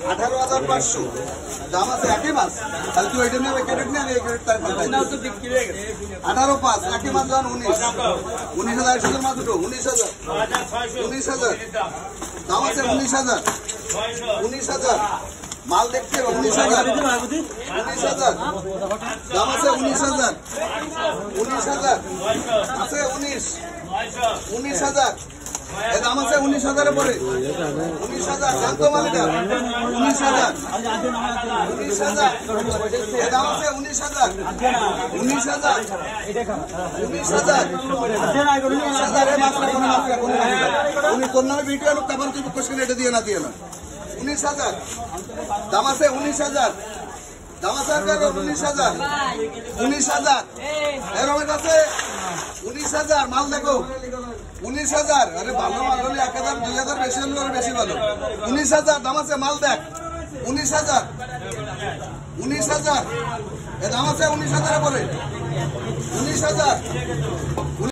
18,500 দাম আছে একই মাছ। তাহলে তুই ওইটা নিয়ে ক্যারেট নিয়ে এই ক্যারেট তার 18,500 একই মাছ দাম 19,000 মাছ দুটো 19,000 দাম আছে 19,000 মাল দেখতে 19,000 দাম আছে 19,000 আছে 19,000 দাম আছে 19,000 এর পরে 19,000 জান তো মালিকা 19,000 দাম আছে 19,000 উনি তোর নামে ভিডিও লোক তারপর তুই কোশ্চেন এটা দিয়ে না 19,000 দাম আছে 19,000 দাম আছে 19,000 এরমের কাছে 19,000 মাল দেখো 19,000 আরে ভালো মাল হলে 1,000 2,000 বেশি হলে বেশি ভালো 19,000 দাম আছে মাল দেখ 19,000 দাম আছে 19,000 এর পরে 19,000